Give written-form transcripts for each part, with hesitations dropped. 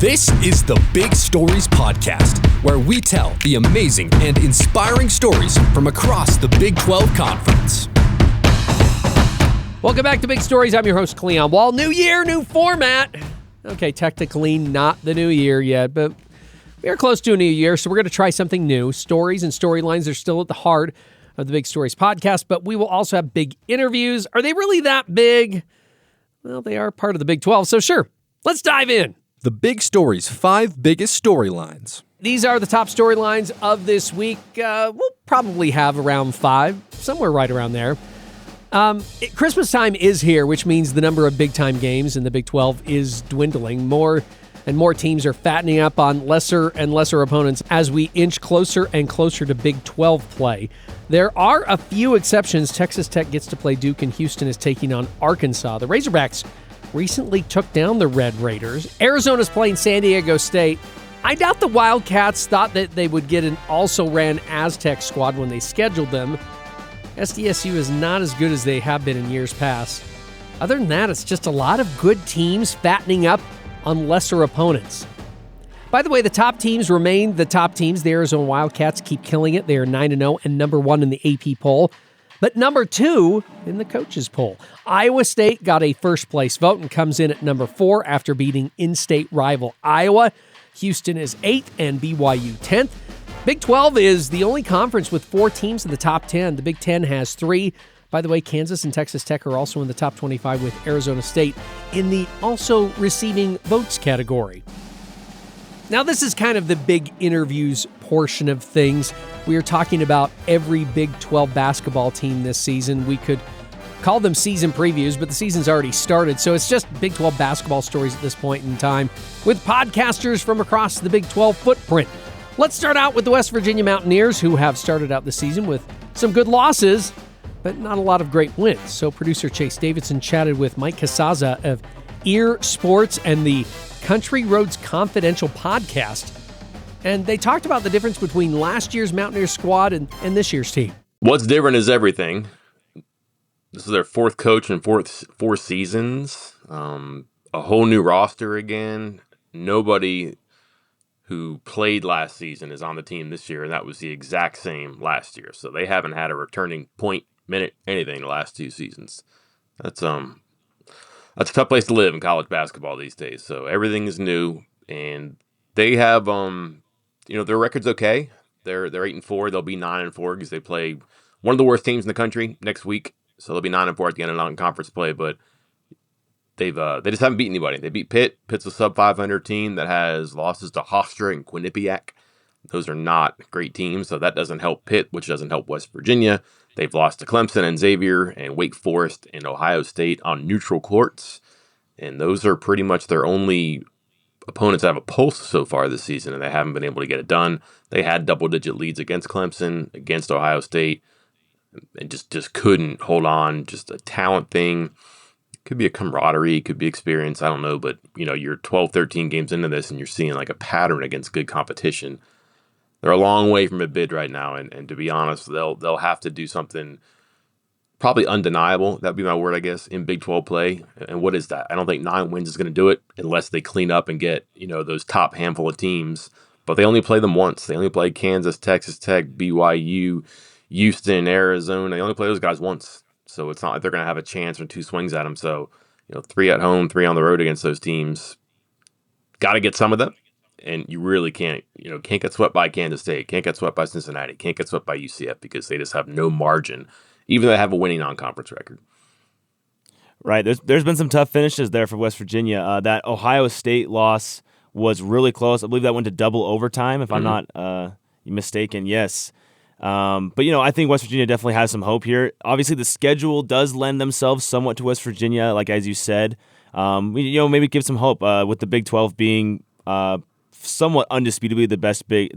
This is the Big Stories Podcast, where we tell the amazing and inspiring stories from across the Big 12 Conference. Welcome back to Big Stories. I'm your host, Cleon Wall. New year, new format. Okay, technically not the new year yet, but we are close to a new year, so we're going to try something new. Stories and storylines are still at the heart of the Big Stories Podcast, but we will also have big interviews. Are they really that big? Well, they are part of the Big 12, so sure, let's dive in. The Big Stories' 5 biggest storylines. These are the top storylines of this week. We'll probably have around 5, somewhere right around there. Christmas time is here, which means the number of big-time games in the Big 12 is dwindling. More and more teams are fattening up on lesser and lesser opponents as we inch closer and closer to Big 12 play. There are a few exceptions. Texas Tech gets to play Duke, and Houston is taking on Arkansas. The Razorbacks recently took down the Red Raiders. Arizona's playing San Diego State. I doubt the Wildcats thought that they would get an also-ran Aztec squad when they scheduled them. SDSU is not as good as they have been in years past. Other than that, it's just a lot of good teams fattening up on lesser opponents. By the way, the top teams remain the top teams. The Arizona Wildcats keep killing it. They are 9-0 and number 1 in the AP poll, but number 2 in the coaches poll. Iowa State got a first-place vote and comes in at number 4 after beating in-state rival Iowa. Houston is 8th and BYU 10th. Big 12 is the only conference with 4 teams in the top 10. The Big 10 has 3. By the way, Kansas and Texas Tech are also in the top 25 with Arizona State in the also receiving votes category. Now, this is kind of the big interviews portion of things. We are talking about every Big 12 basketball team this season. We could call them season previews, but the season's already started, so it's just Big 12 basketball stories at this point in time with podcasters from across the Big 12 footprint. Let's start out with the West Virginia Mountaineers, who have started out the season with some good losses, but not a lot of great wins. So producer Chase Davidson chatted with Mike Casazza of Ear Sports and the Country Roads Confidential podcast, and they talked about the difference between last year's Mountaineers squad and this year's team. What's different is everything. This is their 4th coach in 4 seasons. A whole new roster again. Nobody who played last season is on the team this year, and that was the exact same last year. So they haven't had a returning point, minute, anything the last 2 seasons. That's a tough place to live in college basketball these days. So everything is new, and they have their record's okay. They're 8-4. They'll be 9-4 because they play one of the worst teams in the country next week. So they'll be 9-4 at the end of non-conference play, but they just haven't beat anybody. They beat Pitt. Pitt's a sub-500 team that has losses to Hofstra and Quinnipiac. Those are not great teams, so that doesn't help Pitt, which doesn't help West Virginia. They've lost to Clemson and Xavier and Wake Forest and Ohio State on neutral courts, and those are pretty much their only opponents that have a pulse so far this season, and they haven't been able to get it done. They had double-digit leads against Clemson, against Ohio State, and just couldn't hold on. Just a talent thing. Could be a camaraderie, could be experience, I don't know, but you're 12, 13 games into this and you're seeing like a pattern against good competition. They're a long way from a bid right now, and to be honest, they'll have to do something probably undeniable, that'd be my word, I guess, in Big 12 play. And what is that? I don't think 9 wins is going to do it unless they clean up and get, those top handful of teams. But they only play them once. They only play Kansas, Texas Tech, BYU, Houston, Arizona. They only play those guys once. So it's not like they're going to have a chance or 2 swings at them. So, 3 at home, 3 on the road against those teams. Got to get some of them. And you really can't get swept by Kansas State, can't get swept by Cincinnati, can't get swept by UCF because they just have no margin, even though they have a winning non-conference record. Right. There's been some tough finishes there for West Virginia. That Ohio State loss was really close. I believe that went to double overtime, if I'm not mistaken. Yes. But, I think West Virginia definitely has some hope here. Obviously, the schedule does lend themselves somewhat to West Virginia, like as you said. Maybe give some hope with the Big 12 being somewhat undisputably the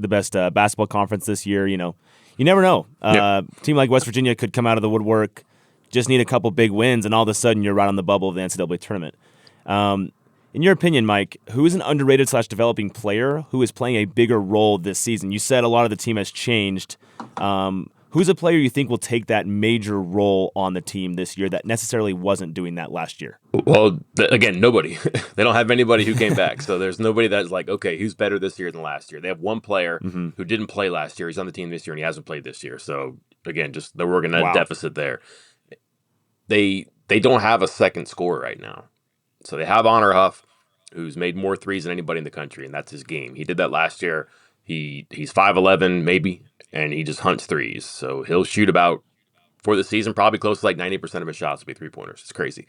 best basketball conference this year. You never know. A team like West Virginia could come out of the woodwork, just need a couple big wins, and all of a sudden you're right on the bubble of the NCAA tournament. In your opinion, Mike, who is an underrated / developing player who is playing a bigger role this season? You said a lot of the team has changed. Who Who's a player you think will take that major role on the team this year that necessarily wasn't doing that last year? Well, again, nobody. They don't have anybody who came back. So there's nobody that's like, okay, who's better this year than last year? They have one player who didn't play last year. He's on the team this year, and he hasn't played this year. So, again, just they're working at a deficit there. They don't have a second scorer right now. So they have Honor Huff, who's made more threes than anybody in the country, and that's his game. He did that last year. He's 5'11", maybe, and he just hunts threes. So he'll shoot about, for the season, probably close to like 90% of his shots will be three-pointers. It's crazy.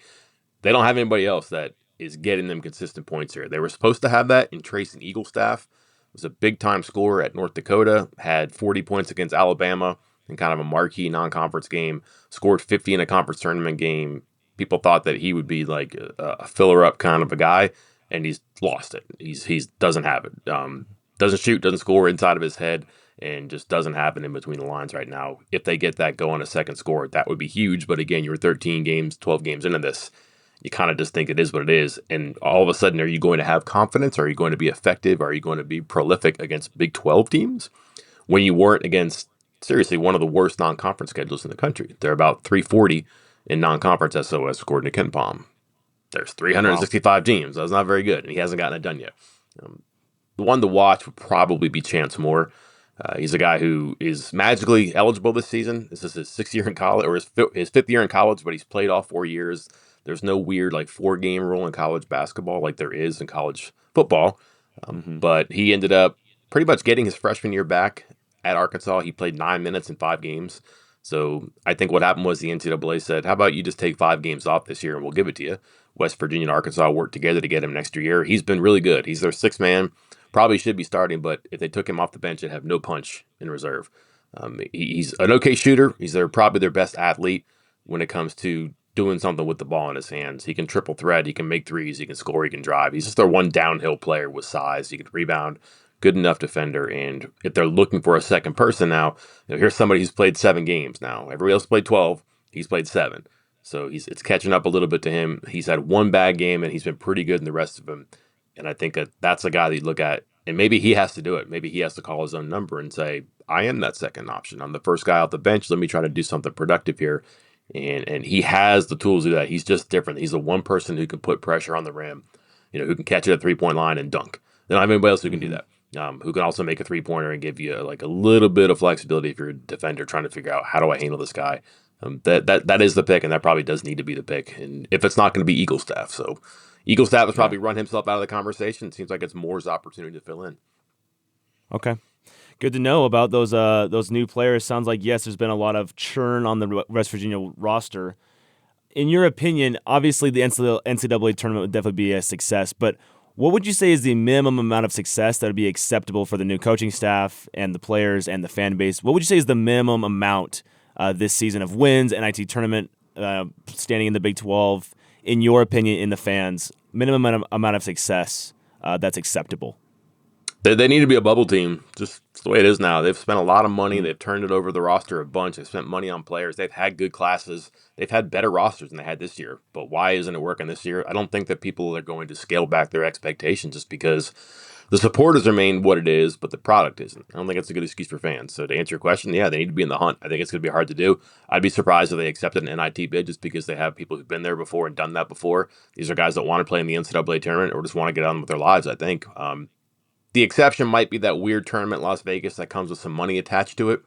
They don't have anybody else that is getting them consistent points here. They were supposed to have that in Trace Eaglestaff. Was a big-time scorer at North Dakota, had 40 points against Alabama in kind of a marquee non-conference game, scored 50 in a conference tournament game. People thought that he would be like a filler-up kind of a guy, and he's lost it. He's doesn't have it. Doesn't shoot, doesn't score inside of his head, and just doesn't happen in between the lines right now. If they get that going, a second score, that would be huge. But again, you're 13 games, 12 games into this. You kind of just think it is what it is. And all of a sudden, are you going to have confidence? Are you going to be effective? Are you going to be prolific against Big 12 teams when you weren't against, seriously, one of the worst non-conference schedules in the country? They're about 340 in non-conference SOS, according to KenPom. There's 365 teams. That's not very good, and he hasn't gotten it done yet. The one to watch would probably be Chance Moore. He's a guy who is magically eligible this season. This is his sixth year in college, or his fifth year in college, but he's played all 4 years. There's no weird like 4-game rule in college basketball like there is in college football. But he ended up pretty much getting his freshman year back at Arkansas. He played 9 minutes in 5 games. So I think what happened was the NCAA said, how about you just take 5 games off this year and we'll give it to you. West Virginia and Arkansas worked together to get him next year. He's been really good. He's their sixth man. Probably should be starting, but if they took him off the bench, it'd have no punch in reserve. He's an okay shooter. He's probably their best athlete when it comes to doing something with the ball in his hands. He can triple threat. He can make threes. He can score. He can drive. He's just their one downhill player with size. He can rebound. Good enough defender. And if they're looking for a second person now, here's somebody who's played 7 games now. Everybody else played 12. He's played 7. So it's catching up a little bit to him. He's had 1 bad game, and he's been pretty good in the rest of them. And I think that's a guy that you look at, and maybe he has to do it. Maybe he has to call his own number and say, I am that second option. I'm the first guy off the bench. Let me try to do something productive here. And he has the tools to do that. He's just different. He's the one person who can put pressure on the rim, who can catch it at 3-point line and dunk. They don't have anybody else who can do that. Who can also make a 3-pointer and give you like a little bit of flexibility if you're a defender trying to figure out how do I handle this guy. That is the pick, and that probably does need to be the pick. And if it's not going to be Eaglestaff, so Eaglestaff has probably run himself out of the conversation. It seems like it's Moore's opportunity to fill in. Okay. Good to know about those new players. Sounds like, yes, there's been a lot of churn on the West Virginia roster. In your opinion, obviously the NCAA tournament would definitely be a success, but what would you say is the minimum amount of success that would be acceptable for the new coaching staff and the players and the fan base? What would you say is the minimum amount this season of wins, NIT tournament, standing in the Big 12, in your opinion, in the fans, minimum amount of success that's acceptable? They need to be a bubble team, just the way it is now. They've spent a lot of money. They've turned it over the roster a bunch. They've spent money on players. They've had good classes. They've had better rosters than they had this year. But why isn't it working this year? I don't think that people are going to scale back their expectations just because the supporters remain what it is, but the product isn't. I don't think it's a good excuse for fans. So to answer your question, yeah, they need to be in the hunt. I think it's going to be hard to do. I'd be surprised if they accepted an NIT bid just because they have people who've been there before and done that before. These are guys that want to play in the NCAA tournament or just want to get on with their lives, I think. The exception might be that weird tournament in Las Vegas that comes with some money attached to it.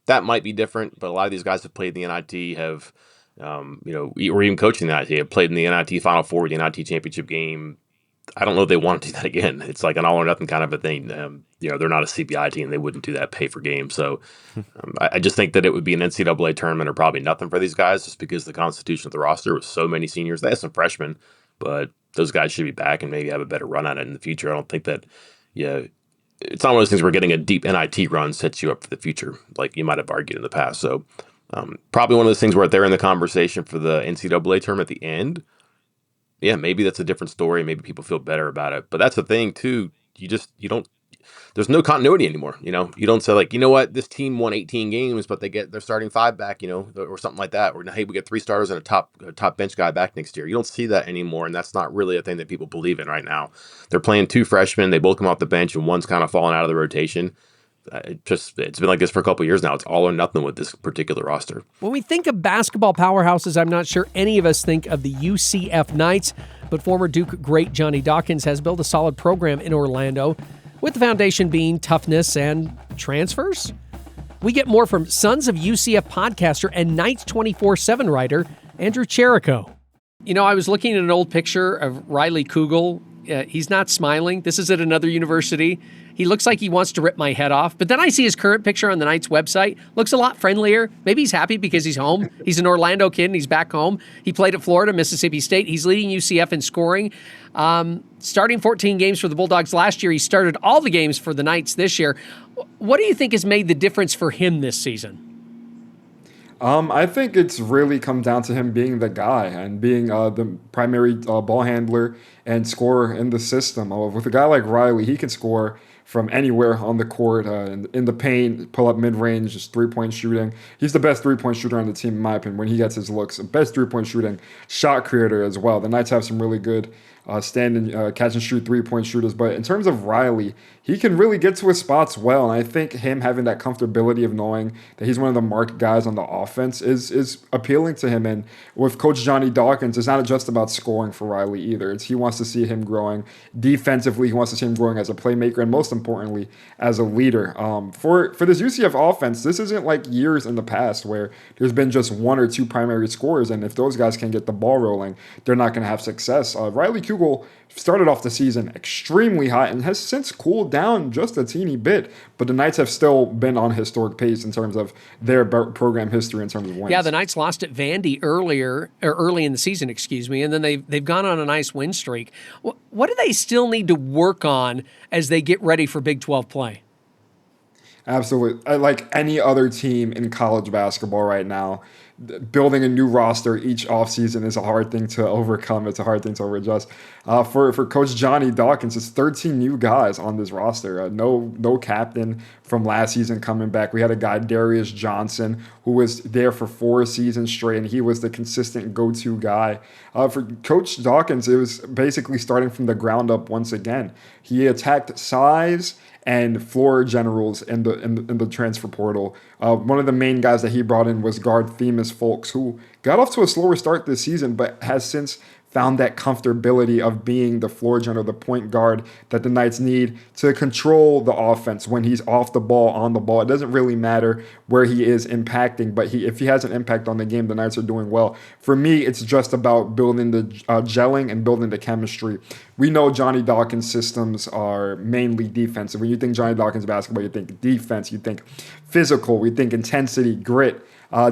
That might be different, but a lot of these guys have played in the NIT, have, or even coaching the NIT, have played in the NIT Final Four, the NIT championship game. I don't know if they want to do that again. It's like an all or nothing kind of a thing. They're not a CBI team. They wouldn't do that pay for game. So I just think that it would be an NCAA tournament or probably nothing for these guys just because the constitution of the roster was so many seniors. They had some freshmen, but those guys should be back and maybe have a better run at it in the future. I don't think that, it's not one of those things where getting a deep NIT run sets you up for the future, like you might have argued in the past. So probably one of those things where they're in the conversation for the NCAA tournament at the end. Yeah, maybe that's a different story. Maybe people feel better about it. But that's the thing, too. There's no continuity anymore. You don't say, like, you know what, this team won 18 games, but they're starting 5 back, or something like that. Or, hey, we get 3 starters and a top bench guy back next year. You don't see that anymore, and that's not really a thing that people believe in right now. They're playing 2 freshmen. They both come off the bench, and one's kind of falling out of the rotation. it's been like this for a couple of years now. It's all or nothing with this particular roster. When we think of basketball powerhouses, I'm not sure any of us think of the UCF Knights, but former Duke great Johnny Dawkins has built a solid program in Orlando, with the foundation being toughness and transfers. We get more from Sons of UCF podcaster and Knights 24/7 writer Andrew Cherico. You know, I was looking at an old picture of Riley Kugel. He's not smiling. This is at another university. He looks like he wants to rip my head off. But then I see his current picture on the Knights website. Looks a lot friendlier. Maybe he's happy because he's home. He's an Orlando kid and he's back home. He played at Florida, Mississippi State. He's leading UCF in scoring. Starting 14 games for the Bulldogs last year. He started all the games for the Knights this year. What do you think has made the difference for him this season? I think it's really come down to him being the guy and being the primary ball handler and scorer in the system. With a guy like Riley, he can score from anywhere on the court, in the paint, pull up mid-range, just three-point shooting. He's the best three-point shooter on the team, in my opinion, when he gets his looks. Best three-point shooting shot creator as well. The Knights have some really good catch and shoot three-point shooters. But in terms of Riley, he can really get to his spots well. And I think him having that comfortability of knowing that he's one of the marked guys on the offense is appealing to him. And with Coach Johnny Dawkins, it's not just about scoring for Riley either. He wants to see him growing defensively. He wants to see him growing as a playmaker and most importantly, as a leader. For this UCF offense, this isn't like years in the past where there's been just one or two primary scorers. And if those guys can get the ball rolling, they're not going to have success. Riley Kugel started off the season extremely hot and has since cooled down just a teeny bit, but the Knights have still been on historic pace in terms of their program history in terms of wins. Yeah, the Knights lost at Vandy early in the season, and then they've gone on a nice win streak. What do they still need to work on as they get ready for Big 12 play? Absolutely. Like any other team in college basketball right now, building a new roster each offseason is a hard thing to overcome. It's a hard thing to adjust. For Coach Johnny Dawkins, it's 13 new guys on this roster. No captain from last season coming back. We had a guy, Darius Johnson, who was there for 4 seasons straight, and he was the consistent go-to guy. For Coach Dawkins, it was basically starting from the ground up once again. He attacked size and floor generals in the transfer portal. One of the main guys that he brought in was guard Themis Folks, who got off to a slower start this season, but has since found that comfortability of being the floor general, the point guard that the Knights need to control the offense when he's off the ball, on the ball. It doesn't really matter where he is impacting, but if he has an impact on the game, the Knights are doing well. For me, it's just about building the gelling and building the chemistry. We know Johnny Dawkins' systems are mainly defensive. When you think Johnny Dawkins basketball, you think defense, you think physical, you think intensity, grit.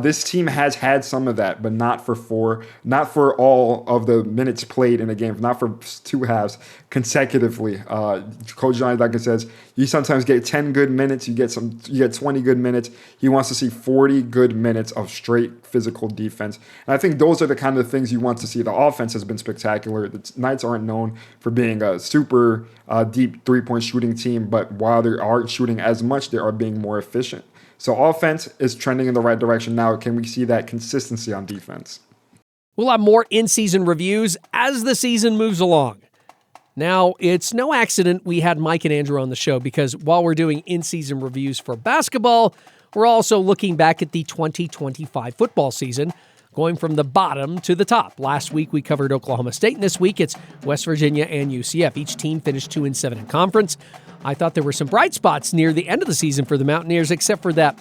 This team has had some of that, but not for all of the minutes played in a game, not for 2 halves consecutively. Coach Johnny Dawkins says you sometimes get 10 good minutes, you get 20 good minutes. He wants to see 40 good minutes of straight physical defense. And I think those are the kind of things you want to see. The offense has been spectacular. The Knights aren't known for being a super deep three-point shooting team, but while they aren't shooting as much, they are being more efficient. So offense is trending in the right direction now. Can we see that consistency on defense? We'll have more in-season reviews as the season moves along. Now, it's no accident we had Mike and Andrew on the show because while we're doing in-season reviews for basketball, we're also looking back at the 2025 football season, going from the bottom to the top. Last week, we covered Oklahoma State, and this week, it's West Virginia and UCF. Each team finished 2-7 in conference. I thought there were some bright spots near the end of the season for the Mountaineers, except for that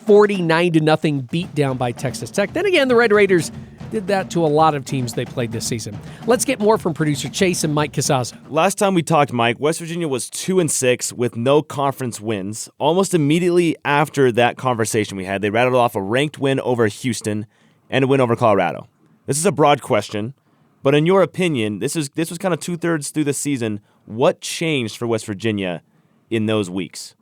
49-0 beatdown by Texas Tech. Then again, the Red Raiders did that to a lot of teams they played this season. Let's get more from producer Chase and Mike Casazza. Last time we talked, Mike, West Virginia was 2-6 with no conference wins. Almost immediately after that conversation we had, they rattled off a ranked win over Houston and a win over Colorado. This is a broad question, but in your opinion, this was kind of 2/3 through the season. What changed for West Virginia in those weeks?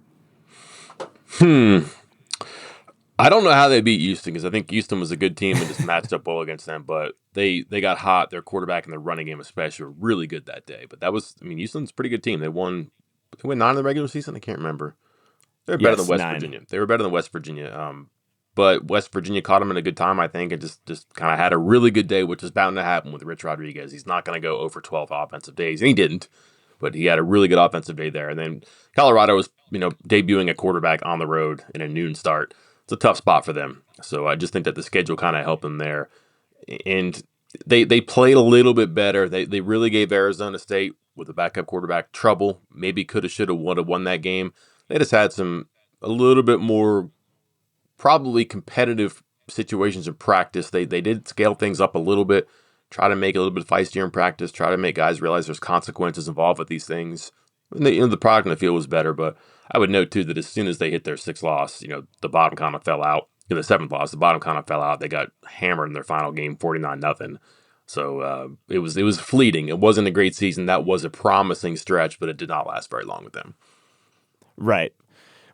I don't know how they beat Houston because I think Houston was a good team and just matched up well against them, but they got hot. Their quarterback and their running game especially were really good that day. But Houston's a pretty good team. They won 9 in the regular season? I can't remember. They were better than West 9. Virginia. They were better than West Virginia. But West Virginia caught them at a good time, I think, and just kind of had a really good day, which is bound to happen with Rich Rodriguez. He's not going to go over 12 offensive days, and he didn't. but he had a really good offensive day there. And then Colorado was, debuting a quarterback on the road in a noon start. It's a tough spot for them. So I just think that the schedule kind of helped them there. And they played a little bit better. They really gave Arizona State with a backup quarterback trouble. Maybe could have, should have, would have won that game. They just had a little bit more probably competitive situations in practice. They did scale things up a little bit, try to make it a little bit feistier in practice, try to make guys realize there's consequences involved with these things. And the product in the field was better, but I would note too that as soon as they hit their sixth loss, the bottom kind of fell out. In the seventh loss, the bottom kind of fell out. They got hammered in their final game, 49-0. So it was fleeting. It wasn't a great season. That was a promising stretch, but it did not last very long with them. Right.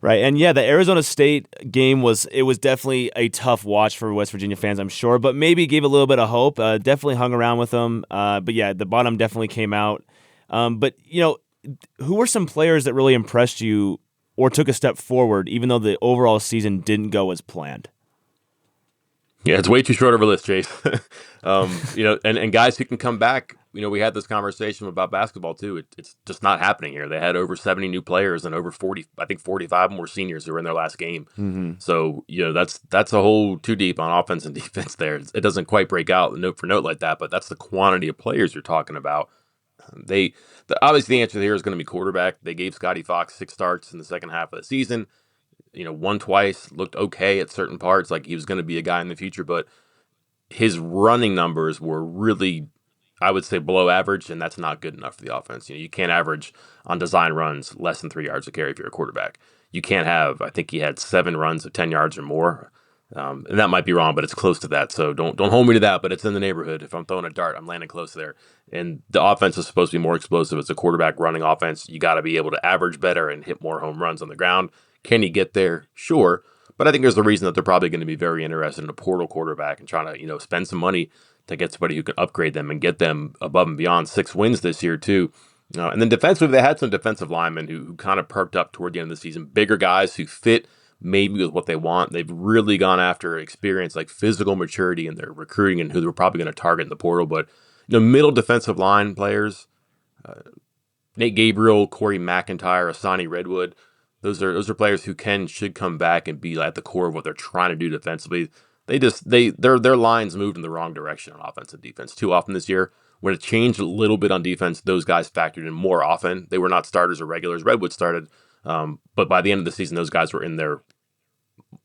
And yeah, the Arizona State game was definitely a tough watch for West Virginia fans, I'm sure, but maybe gave a little bit of hope. Definitely hung around with them. But yeah, the bottom definitely came out. But who were some players that really impressed you or took a step forward, even though the overall season didn't go as planned? Yeah, it's way too short of a list, Chase. And guys who can come back. We had this conversation about basketball too. It's just not happening here. They had over 70 new players and over 40, I think 45 more seniors who were in their last game. Mm-hmm. So that's a whole too deep on offense and defense there. It doesn't quite break out note for note like that, but that's the quantity of players you're talking about. Obviously the answer here is going to be quarterback. They gave Scotty Fox 6 starts in the second half of the season. Won twice, looked okay at certain parts, like he was going to be a guy in the future, but his running numbers were really, I would say, below average, and that's not good enough for the offense. You can't average on design runs less than 3 yards a carry if you're a quarterback. You can't have, I think he had 7 runs of 10 yards or more. And that might be wrong, but it's close to that. So don't hold me to that, but it's in the neighborhood. If I'm throwing a dart, I'm landing close there. And the offense is supposed to be more explosive. It's a quarterback running offense. You got to be able to average better and hit more home runs on the ground. Can he get there? Sure. But I think there's a reason that they're probably going to be very interested in a portal quarterback and trying to, spend some money to get somebody who can upgrade them and get them above and beyond 6 wins this year too. And then defensively, they had some defensive linemen who kind of perked up toward the end of the season. Bigger guys who fit maybe with what they want. They've really gone after experience, like physical maturity in their recruiting and who they're probably going to target in the portal. But middle defensive line players, Nate Gabriel, Corey McIntyre, Asani Redwood, those are players who should come back and be at the core of what they're trying to do defensively. Their lines moved in the wrong direction on offense and defense too often this year. When it changed a little bit on defense, those guys factored in more often. They were not starters or regulars. Redwood started, but by the end of the season, those guys were in there.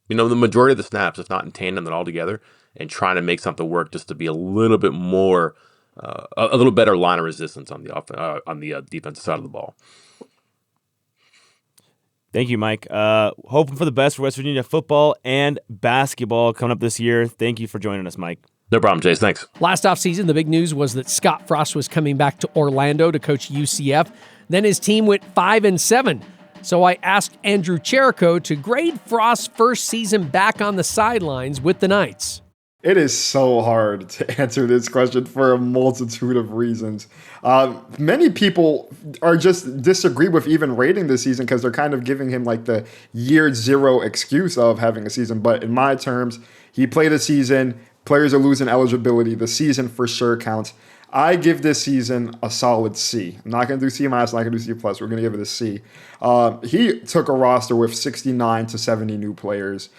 The majority of the snaps, if not in tandem, then all together, and trying to make something work just to be a little bit more, a little better line of resistance on the defensive side of the ball. Thank you, Mike. Hoping for the best for West Virginia football and basketball coming up this year. Thank you for joining us, Mike. No problem, Chase. Thanks. Last offseason, the big news was that Scott Frost was coming back to Orlando to coach UCF. Then his team went 5-7. So I asked Andrew Cherico to grade Frost's first season back on the sidelines with the Knights. It is so hard to answer this question for a multitude of reasons. Many people are just disagree with even rating this season because they're kind of giving him like the year 0 excuse of having a season. But in my terms, he played a season. Players are losing eligibility. The season for sure counts. I give this season a solid C. I'm not going to do C-, I'm not going to do C+. We're going to give it a C. He took a roster with 69 to 70 new players,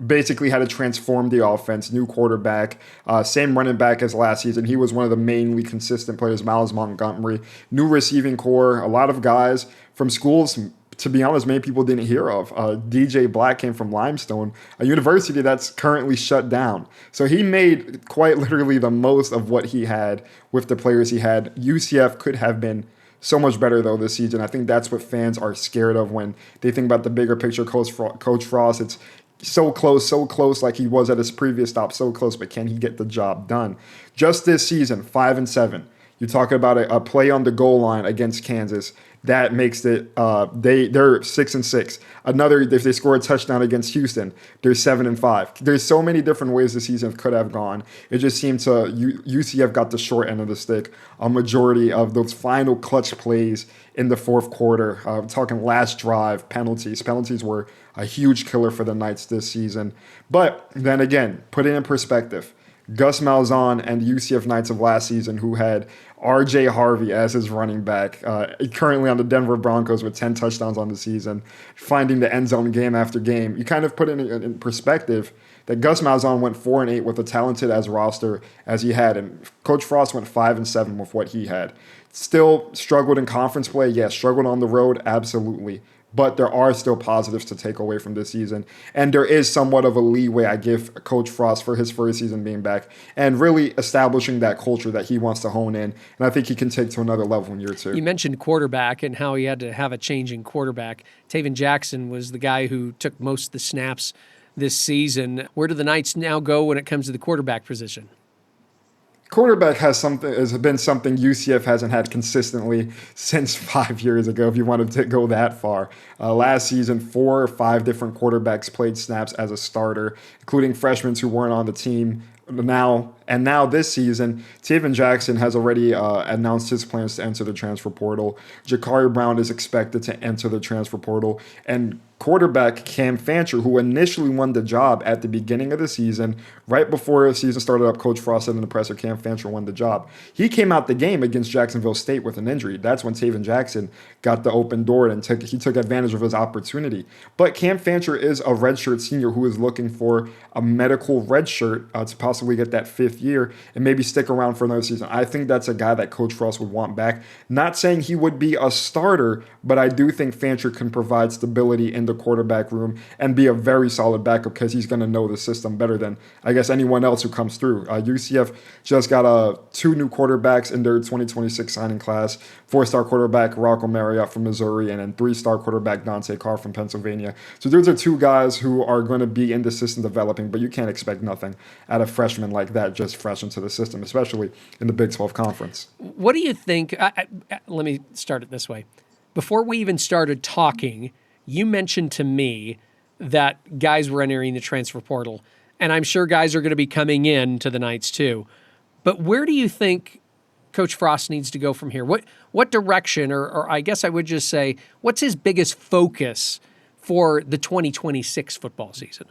basically had to transform the offense, new quarterback, same running back as last season. He was one of the mainly consistent players, Miles Montgomery, new receiving core, a lot of guys from schools, to be honest, many people didn't hear of. DJ Black came from Limestone, a university that's currently shut down. So he made quite literally the most of what he had with the players he had. UCF could have been so much better, though, this season. I think that's what fans are scared of when they think about the bigger picture. Coach Frost, it's so close like he was at his previous stop, so close, but can he get the job done? Just this season, 5-7. You're talking about a play on the goal line against Kansas. That makes it, they're 6-6. Another, if they score a touchdown against Houston, they're 7-5. There's so many different ways the season could have gone. It just seemed UCF got the short end of the stick. A majority of those final clutch plays in the fourth quarter, talking last drive, penalties. Penalties were a huge killer for the Knights this season. But then again, put it in perspective. Gus Malzahn and the UCF Knights of last season, who had R.J. Harvey as his running back, currently on the Denver Broncos with 10 touchdowns on the season, finding the end zone game after game. You kind of put it in perspective that Gus Malzahn went 4-8 with a talented as roster as he had, and Coach Frost went 5-7 with what he had. Still struggled in conference play, yes. Struggled on the road, absolutely. But there are still positives to take away from this season. And there is somewhat of a leeway I give Coach Frost for his first season being back and really establishing that culture that he wants to hone in. And I think he can take to another level in year 2. You mentioned quarterback and how he had to have a change in quarterback. Taven Jackson was the guy who took most of the snaps this season. Where do the Knights now go when it comes to the quarterback position? Quarterback has been something UCF hasn't had consistently since 5 years ago, if you wanted to go that far. Last season, 4 or 5 different quarterbacks played snaps as a starter, including freshmen who weren't on the team now this season. Taven Jackson has already announced his plans to enter the transfer portal. Jakari Brown is expected to enter the transfer portal. And quarterback Cam Fancher, who initially won the job at the beginning of the season, right before the season started up, Coach Frost said in the presser, Cam Fancher won the job. He came out the game against Jacksonville State with an injury. That's when Taven Jackson got the open door and he took advantage of his opportunity. But Cam Fancher is a redshirt senior who is looking for a medical redshirt to possibly get that 5th year and maybe stick around for another season. I think that's a guy that Coach Frost would want back. Not saying he would be a starter, but I do think Fancher can provide stability in the quarterback room and be a very solid backup because he's going to know the system better than, I guess, anyone else who comes through. UCF just got 2 new quarterbacks in their 2026 signing class. 4-star quarterback Rocco Marriott from Missouri and then 3-star quarterback Dante Carr from Pennsylvania. So those are 2 guys who are going to be in the system developing, but you can't expect nothing out of freshmen like that just fresh into the system, especially in the Big 12 Conference. What do you think? Let me start it this way. Before we even started talking, you mentioned to me that guys were entering the transfer portal, and I'm sure guys are going to be coming in to the Knights too. But where do you think Coach Frost needs to go from here? What direction, or I guess I would just say, what's his biggest focus for the 2026 football season?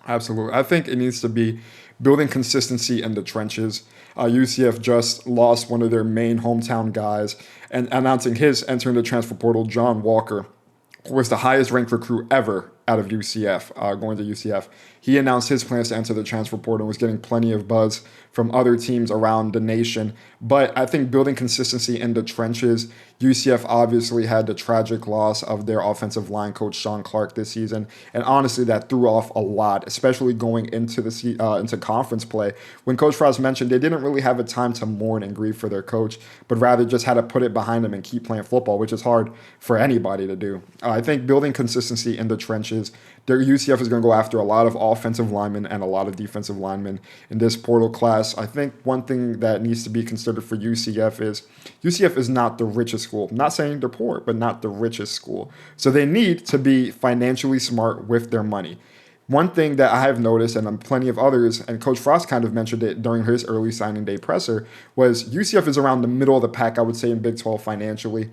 Absolutely. I think it needs to be building consistency in the trenches. UCF just lost one of their main hometown guys and announcing his entering the transfer portal, John Walker, who was the highest ranked recruit ever out of UCF, going to UCF. He announced his plans to enter the transfer portal and was getting plenty of buzz from other teams around the nation. But I think building consistency in the trenches, UCF obviously had the tragic loss of their offensive line coach, Sean Clark, this season. And honestly, that threw off a lot, especially going into into conference play. When Coach Frost mentioned they didn't really have a time to mourn and grieve for their coach, but rather just had to put it behind them and keep playing football, which is hard for anybody to do. I think building consistency in the trenches, their UCF is going to go after a lot of offensive linemen and a lot of defensive linemen in this portal class. I think one thing that needs to be considered for UCF is not the richest school. I'm not saying they're poor, but not the richest school. So they need to be financially smart with their money. One thing that I have noticed, and plenty of others, and Coach Frost kind of mentioned it during his early signing day presser, was UCF is around the middle of the pack, I would say, in Big 12 financially.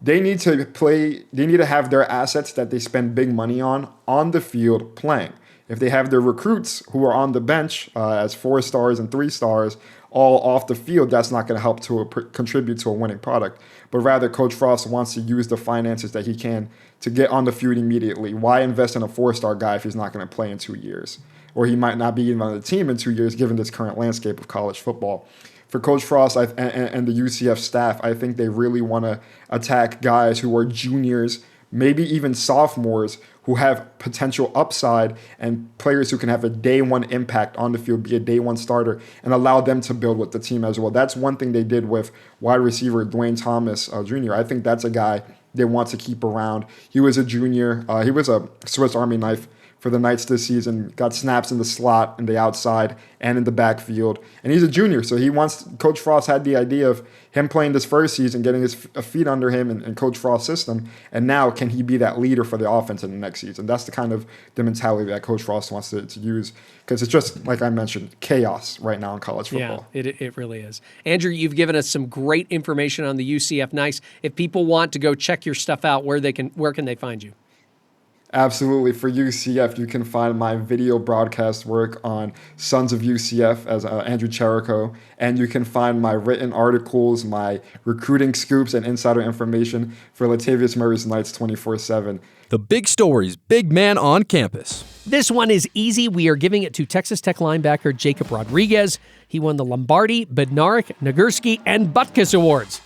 They need to have their assets that they spend big money on the field playing. If they have their recruits who are on the bench as 4 stars and 3 stars all off the field, that's not going to help to contribute to a winning product. But rather, Coach Frost wants to use the finances that he can to get on the field immediately. Why invest in a 4-star guy if he's not going to play in 2 years? Or he might not be even on the team in 2 years, given this current landscape of college football. For Coach Frost and the UCF staff, I think they really want to attack guys who are juniors, maybe even sophomores, who have potential upside and players who can have a day one impact on the field, be a day one starter, and allow them to build with the team as well. That's one thing they did with wide receiver Dwayne Thomas Jr. I think that's a guy they want to keep around. He was a junior. He was a Swiss Army knife for the Knights this season, got snaps in the slot, in the outside, and in the backfield. And he's a junior, so Coach Frost had the idea of him playing this first season, getting his feet under him in Coach Frost's system, and now can he be that leader for the offense in the next season? That's the mentality that Coach Frost wants to use, because it's just, like I mentioned, chaos right now in college football. Yeah, it really is. Andrew, you've given us some great information on the UCF Knights. If people want to go check your stuff out, where can they find you? Absolutely. For UCF, you can find my video broadcast work on Sons of UCF as Andrew Cherico, and you can find my written articles, my recruiting scoops, and insider information for Latavius Murray's Knights 24/7. The big stories, big man on campus. This one is easy. We are giving it to Texas Tech linebacker Jacob Rodriguez. He won the Lombardi, Bednarik, Nagurski, and Butkus Awards.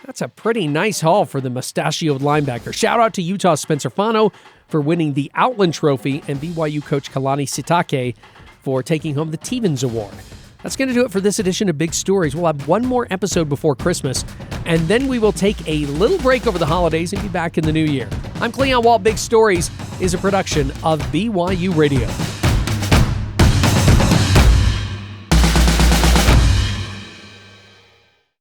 That's a pretty nice haul for the mustachioed linebacker. Shout out to Utah's Spencer Fano for winning the Outland Trophy and BYU coach Kalani Sitake for taking home the Stevens Award. That's going to do it for this edition of Big Stories. We'll have one more episode before Christmas, and then we will take a little break over the holidays and be back in the new year. I'm Cleon Wall. Big Stories is a production of BYU Radio.